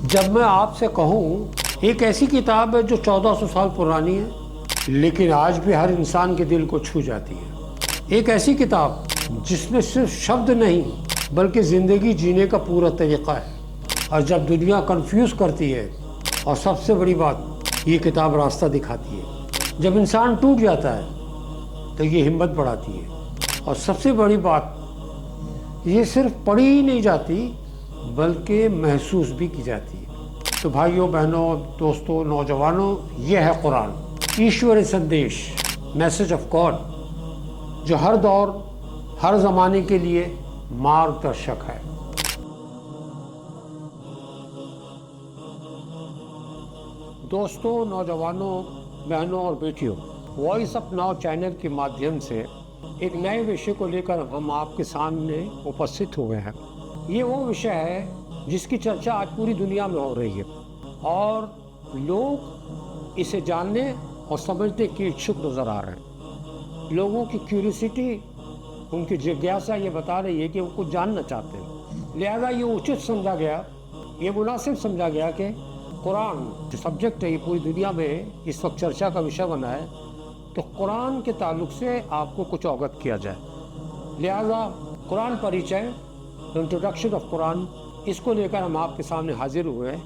जब मैं आपसे कहूँ एक ऐसी किताब है जो 1400 साल पुरानी है, लेकिन आज भी हर इंसान के दिल को छू जाती है। एक ऐसी किताब जिसमें सिर्फ शब्द नहीं बल्कि ज़िंदगी जीने का पूरा तरीक़ा है। और जब दुनिया कंफ्यूज करती है, और सबसे बड़ी बात, ये किताब रास्ता दिखाती है। जब इंसान टूट जाता है तो ये हिम्मत बढ़ाती है। और सबसे बड़ी बात, ये सिर्फ पढ़ी ही नहीं जाती बल्कि महसूस भी की जाती है। तो भाइयों, बहनों, दोस्तों, नौजवानों, ये है कुरान, ईश्वरी संदेश, मैसेज ऑफ गॉड, जो हर दौर हर ज़माने के लिए मार्गदर्शक है। दोस्तों, नौजवानों, बहनों और बेटियों, वॉइस ऑफ नाउ चैनल के माध्यम से एक नए विषय को लेकर हम आपके सामने उपस्थित हुए हैं। ये वो विषय है जिसकी चर्चा आज पूरी दुनिया में हो रही है और लोग इसे जानने और समझने की इच्छुक नज़र आ रहे हैं। लोगों की क्यूरियोसिटी, उनकी जिज्ञासा ये बता रही है कि वो कुछ जानना चाहते हैं। लिहाजा ये उचित समझा गया, ये मुनासिब समझा गया कि कुरान जो सब्जेक्ट है, ये पूरी दुनिया में इस वक्त चर्चा का विषय बना है, तो कुरान के ताल्लुक से आपको कुछ अवगत किया जाए। लिहाजा कुरान परिचय, इंट्रोडक्शन ऑफ कुरान, इसको लेकर हम आपके सामने हाजिर हुए हैं।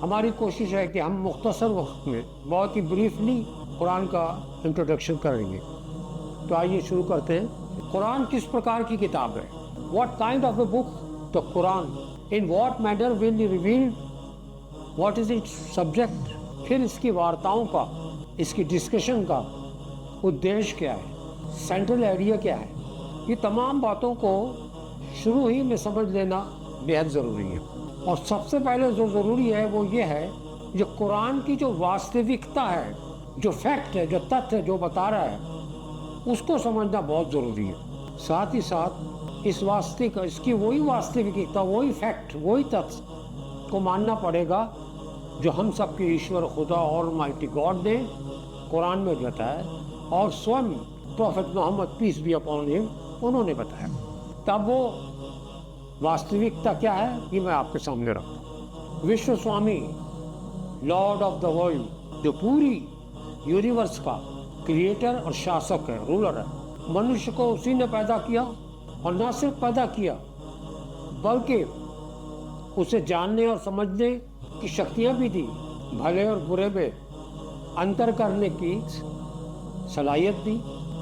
हमारी कोशिश है कि हम मुख्तसर वक्त में बहुत ही ब्रीफली कुरान का इंट्रोडक्शन करेंगे। तो आइए शुरू करते हैं। कुरान किस प्रकार की किताब है? What kind of a book the Quran? In what manner will revealed? What is it's subject? फिर इसकी वार्ताओं का, इसकी डिस्कशन का उद्देश्य क्या है, सेंट्रल आइडिया क्या है, ये तमाम बातों को शुरू ही में समझ लेना बेहद ज़रूरी है। और सबसे पहले जो ज़रूरी है वो ये है, जो कुरान की जो वास्तविकता है, जो फैक्ट है, जो तथ्य है, जो बता रहा है, उसको समझना बहुत ज़रूरी है। साथ ही साथ इसकी वही वास्तविकता, वही फैक्ट, वही तथ्य को मानना पड़ेगा जो हम सबके ईश्वर खुदा ऑलमाइटी गॉड ने कुरान में बताया और स्वयं prophet Muhammad peace be upon him उन्होंने बताया। तब वो वास्तविकता क्या है, ये मैं आपके सामने रखता हूँ। विश्व स्वामी, लॉर्ड ऑफ द वर्ल्ड, जो पूरी यूनिवर्स का क्रिएटर और शासक है, रूलर है, मनुष्य को उसी ने पैदा किया और न सिर्फ पैदा किया बल्कि उसे जानने और समझने की शक्तियाँ भी दी, भले और बुरे में अंतर करने की सलाहियत दी,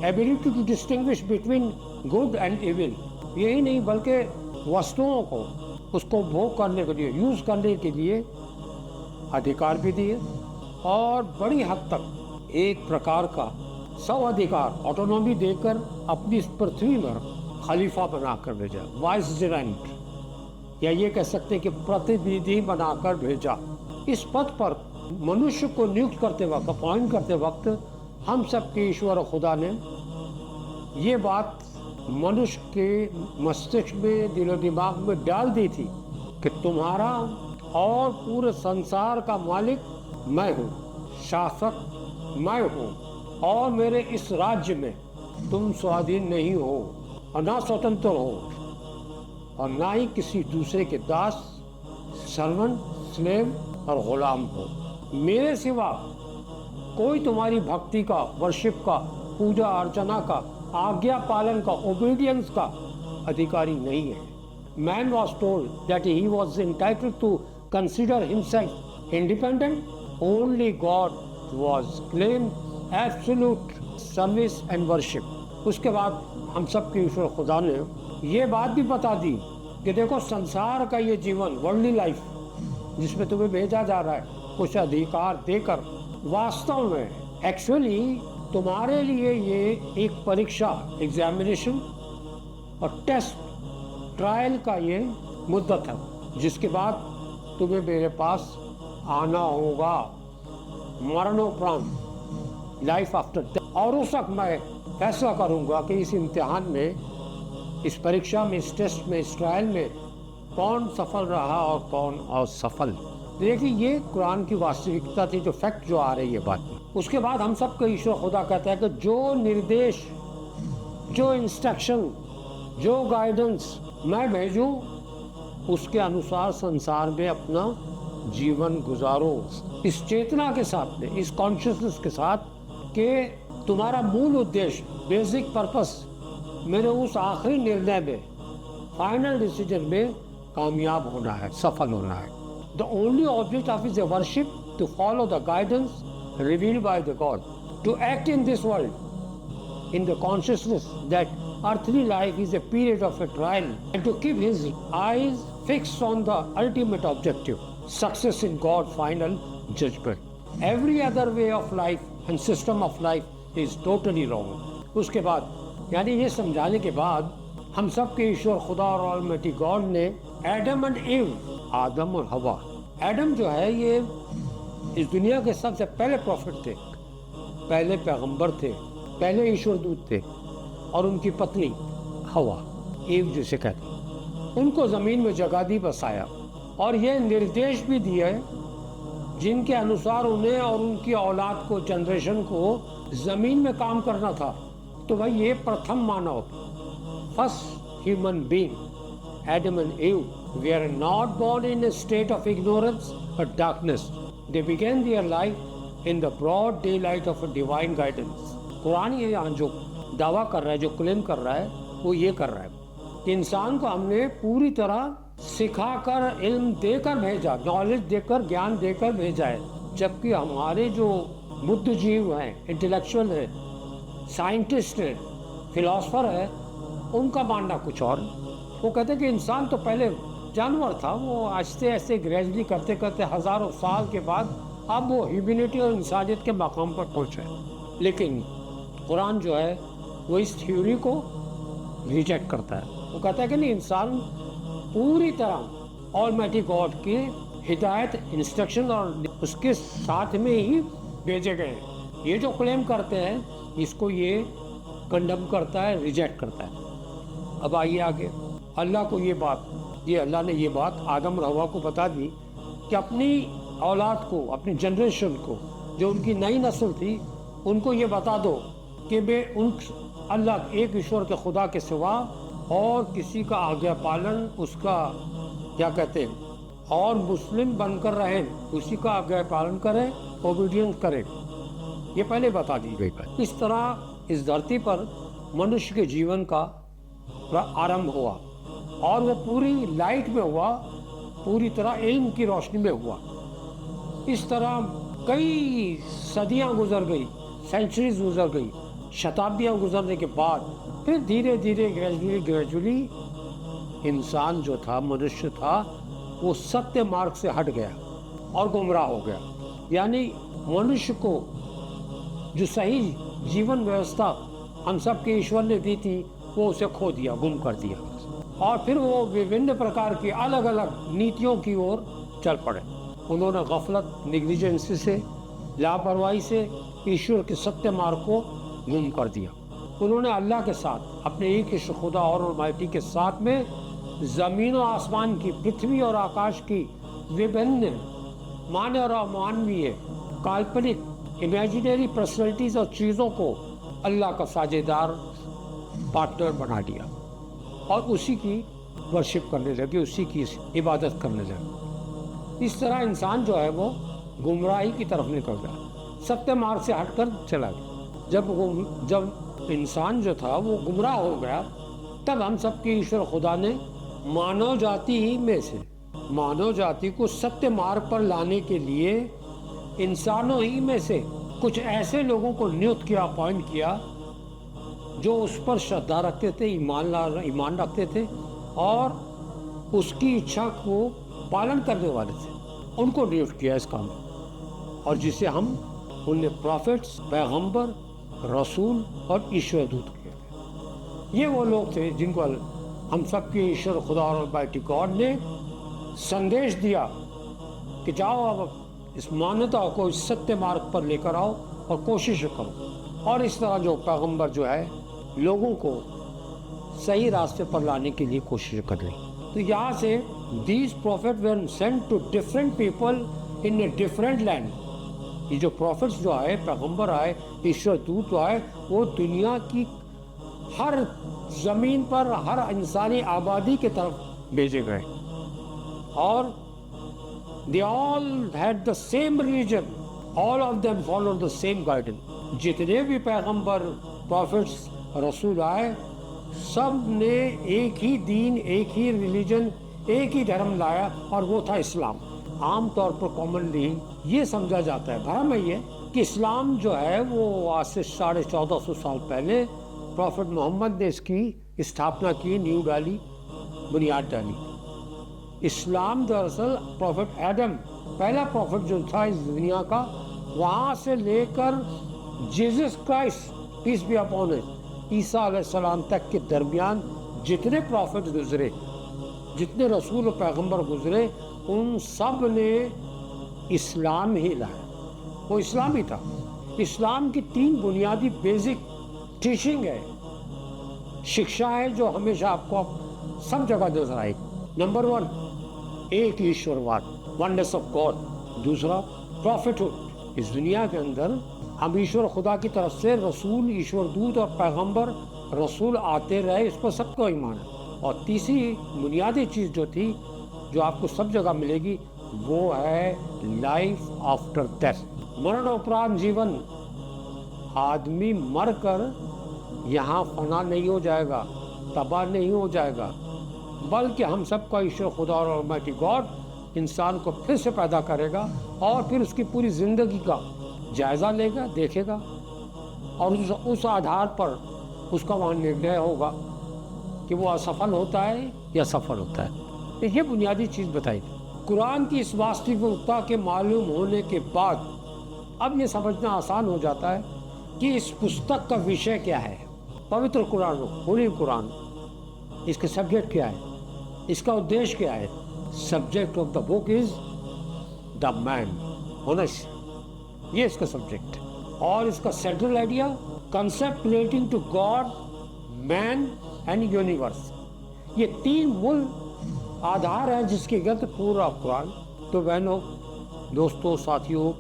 ability to distinguish between good and evil. यही नहीं बल्कि वस्तुओं को उसको भोग करने के लिए, यूज़ करने के लिए अधिकार भी दिए और बड़ी हद तक एक प्रकार का सब अधिकार, ऑटोनॉमी देकर अपनी इस पृथ्वी पर खलीफा बनाकर भेजा, वाइसरेंट, या ये कह सकते हैं कि प्रतिनिधि बनाकर भेजा। इस पद पर मनुष्य को नियुक्त करते वक्त, अपॉइंट करते वक्त हम सब के ईश्वर खुदा ने ये बात मनुष्य के मस्तिष्क में, दिलो दिमाग में डाल दी थी कि तुम्हारा और पूरे संसार का मालिक मैं हूँ, शासक मैं हूँ, और मेरे इस राज्य में तुम स्वाधीन नहीं हो और ना स्वतंत्र हो और ना ही किसी दूसरे के दास, सर्वेंट, स्लेव और गुलाम हो। मेरे सिवा कोई तुम्हारी भक्ति का, वर्शिप का, पूजा अर्चना का, आज्ञा पालन का, ओबीडियंस का अधिकारी नहीं है। Man was told that he was entitled to consider himself independent, only God was claimed absolute service and worship. उसके बाद हम सब के ईश्वर खुदा ने ये बात भी बता दी कि देखो, संसार का ये जीवन, वर्ल्डली लाइफ जिसमें तुम्हें भेजा जा रहा है कुछ अधिकार देकर, वास्तव में एक्चुअली तुम्हारे लिए ये एक परीक्षा, एग्जामिनेशन और टेस्ट, ट्रायल का ये मुद्दत है, जिसके बाद तुम्हें मेरे पास आना होगा, मरणोपरांत, लाइफ आफ्टर डेथ। और उस वक्त मैं फैसला करूंगा कि इस इम्तिहान में, इस परीक्षा में, इस टेस्ट में, इस ट्रायल में कौन सफल रहा और कौन असफल। देखिए, ये कुरान की वास्तविकता थी, जो फैक्ट जो आ रही है बात में। उसके बाद हम सब का ईश्वर खुदा कहता है कि जो निर्देश, जो इंस्ट्रक्शन, जो गाइडेंस मैं भेजूं उसके अनुसार संसार में अपना जीवन गुजारो, इस चेतना के साथ में, इस कॉन्शियसनेस के साथ कि तुम्हारा मूल उद्देश्य, बेसिक पर्पस मेरे उस आखिरी निर्णय में, फाइनल डिसीजन में कामयाब होना है, सफल होना है। The only object of is worship to follow the guidance revealed by the God, to act in this world in the consciousness that earthly life is a period of a trial, and to keep his eyes fixed on the ultimate objective, success in God's final judgment. Every other way of life and system of life is totally wrong. उसके बाद यानी ये समझाने के बाद हम सब के ईश्वर खुदा और ऑलमाइटी गॉड ने एडम एंड ईव, आदम और हवा, एडम जो है ये इस दुनिया के सबसे पहले प्रॉफिट थे, पहले पैगंबर थे, पहले ईश्वर दूत थे, और उनकी पत्नी हवा, ईव जिसे कहते हैं, उनको ज़मीन में जगह दी, बसाया, और ये निर्देश भी दिए जिनके अनुसार उन्हें और उनकी औलाद को, जनरेशन को ज़मीन में काम करना था। तो भाई ये प्रथम मानव, first human being Adam and Eve, they are not born in a state of ignorance but darkness, they begin their life in the broad daylight of a divine guidance. Quran ये यहाँ जो दावा कर रहा है, जो claim कर रहा है, वो ये कर रहा है कि इंसान को हमने पूरी तरह सिखाकर, इल्म देकर भेजा, नॉलेज देकर, ज्ञान देकर भेजा है, जबकि हमारे जो बुद्धिजीव हैं, इंटेलेक्चुअल हैं, साइंटिस्ट हैं, फिलोसफर है, उनका मानना कुछ और। वो कहते हैं कि इंसान तो पहले जानवर था, वो आहिस्ते आहिस्ते ग्रेजुअली करते करते हज़ारों साल के बाद अब वो ह्यूमैनिटी और इंसानियत के मकाम पर पहुँचा है। लेकिन कुरान जो है वो इस थ्योरी को रिजेक्ट करता है। वो कहता है कि नहीं, इंसान पूरी तरह ऑलमाइटी गॉड की हिदायत, इंस्ट्रक्शन और उसके साथ में ही भेजे गए हैं। ये जो क्लेम करते हैं इसको ये कंडम करता है, रिजेक्ट करता है। अब आइए आगे, अल्लाह को ये बात, ये अल्लाह ने ये बात आदम और हवा को बता दी कि अपनी औलाद को, अपनी जनरेशन को, जो उनकी नई नस्ल थी, उनको ये बता दो कि वे उन अल्लाह, एक ईश्वर के खुदा के सिवा और किसी का आज्ञा पालन, उसका क्या कहते हैं, और मुस्लिम बनकर रहें, उसी का आज्ञा पालन करें, ओबीडियंस करें। ये पहले बता दी गई बात। इस तरह इस धरती पर मनुष्य के जीवन का आरंभ हुआ, और वो पूरी लाइट में हुआ, पूरी तरह इल्म की रोशनी में हुआ। इस तरह कई सदियां गुजर गई, सेंचुरीज गुजर गई, शताब्दियां गुजरने के बाद फिर धीरे धीरे ग्रेजुअली इंसान जो था, मनुष्य था, वो सत्य मार्ग से हट गया और गुमराह हो गया। यानी मनुष्य को जो सही जीवन व्यवस्था हम सब के ईश्वर ने दी थी, वो उसे खो दिया, गुम कर दिया, और फिर वो विभिन्न प्रकार की अलग अलग नीतियों की ओर चल पड़े। उन्होंने गफलत, निग्लिजेंसी से, लापरवाही से ईश्वर के सत्य मार्ग को गुम कर दिया। उन्होंने अल्लाह के साथ, अपने एक ईश्वर खुदा और अलमाइटी के साथ में ज़मीन और आसमान की, पृथ्वी और आकाश की विभिन्न मानव और अमानवीय, काल्पनिक, इमेजिनरी पर्सनैलिटीज़ और चीज़ों को अल्लाह का साझेदार, पार्टनर बना दिया, और उसी की वर्शिप करने लगे, उसी की इबादत करने लगे। इस तरह इंसान जो है वो गुमराही की तरफ निकल गया, सत्य मार्ग से हटकर चला गया। जब इंसान जो था वो गुमराह हो गया, तब हम सबके ईश्वर खुदा ने मानव जाति ही में से, मानव जाति को सत्य मार्ग पर लाने के लिए इंसानों ही में से कुछ ऐसे लोगों को नियुक्त किया, अपॉइंट किया, जो उस पर श्रद्धा रखते थे, ईमान रखते थे, और उसकी इच्छा को पालन करने वाले थे। उनको नियुक्त किया इस काम में, और जिसे हम उन्हें प्रॉफिट्स, पैगंबर, रसूल और ईश्वर दूत कहते। ये वो लोग थे जिनको हम सब के ईश्वर खुदा और अलमाइटी गॉड ने संदेश दिया कि जाओ अब इस मान्यता को, इस सत्य मार्ग पर लेकर आओ और कोशिश करो। और इस तरह जो पैगंबर जो है लोगों को सही रास्ते पर लाने के लिए कोशिश कर रही। तो यहाँ से these prophet were sent to different people in a different land. ये जो प्रॉफिट्स जो आए, पैगंबर आए, ईश्वर दूत आए, वो दुनिया की हर ज़मीन पर, हर इंसानी आबादी के तरफ भेजे गए, और they all had the same religion, all of them followed the same guidance। जितने भी पैगंबर, प्रॉफिट्स, रसूल आए, सब ने एक ही दीन, एक ही रिलीजन, एक ही धर्म लाया और वो था इस्लाम। आमतौर पर कॉमनली ये समझा जाता है, भरम है ये, कि इस्लाम जो है वो आज से 1450 साल पहले प्रॉफिट मोहम्मद ने इसकी स्थापना की, नींव डाली, बुनियाद डाली। इस्लाम दरअसल प्रॉफिट एडम, पहला प्रॉफिट जो था इस दुनिया का, वहाँ से लेकर Jesus Christ peace be upon him, ईसा अलैहिस्सलाम तक के दरमियान जितने प्रॉफिट गुजरे, जितने रसूल और पैगंबर गुजरे, उन सब ने इस्लाम ही लाया। वो इस्लाम ही था। इस्लाम की 3 बुनियादी बेसिक टीचिंग है, शिक्षा है, जो हमेशा आपको सब जगह नजर आएगी। नंबर 1, एक ईश्वरवाद, वननेस ऑफ गॉड। दूसरा, प्रॉफिटहुड। इस दुनिया के अंदर हम ईश्वर खुदा की तरफ से रसूल, ईश्वर दूत और पैगंबर रसूल आते रहे, इस पर सबको ईमान है। और तीसरी बुनियादी चीज़ जो थी, जो आपको सब जगह मिलेगी, वो है लाइफ आफ्टर डेथ, मरण उपरांत जीवन। आदमी मर कर यहाँ फना नहीं हो जाएगा, तबाह नहीं हो जाएगा, बल्कि हम सबका ईश्वर खुदा और अलमाइटी गॉड इंसान को फिर से पैदा करेगा और फिर उसकी पूरी ज़िंदगी का जायज़ा लेगा, देखेगा, और उस आधार पर उसका वहाँ निर्णय होगा कि वो असफल होता है या सफल होता है। तो ये बुनियादी चीज़ बताई। कुरान की इस वास्तविकता के मालूम होने के बाद अब ये समझना आसान हो जाता है कि इस पुस्तक का विषय क्या है। पवित्र कुरान, होली कुरान, इसके सब्जेक्ट क्या है, इसका उद्देश्य क्या है। Subject of the book is the man, होनेस, ये इसका सब्जेक्ट। और इसका central idea, concept relating to God, man and universe. ये 3 मूल आधार है जिसके गिर्द पूरा कुरान। तो बहनों, दोस्तों, साथियों,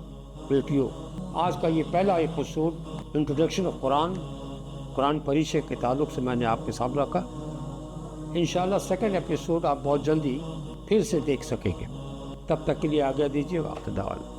बेटियों, आज का ये पहला episode introduction of Quran, Quran परिचय के ताल्लुक से मैंने आपके सामने रखा। इंशाल्लाह सेकंड एपिसोड आप बहुत जल्दी फिर से देख सकेंगे। तब तक के लिए आज्ञा दीजिए।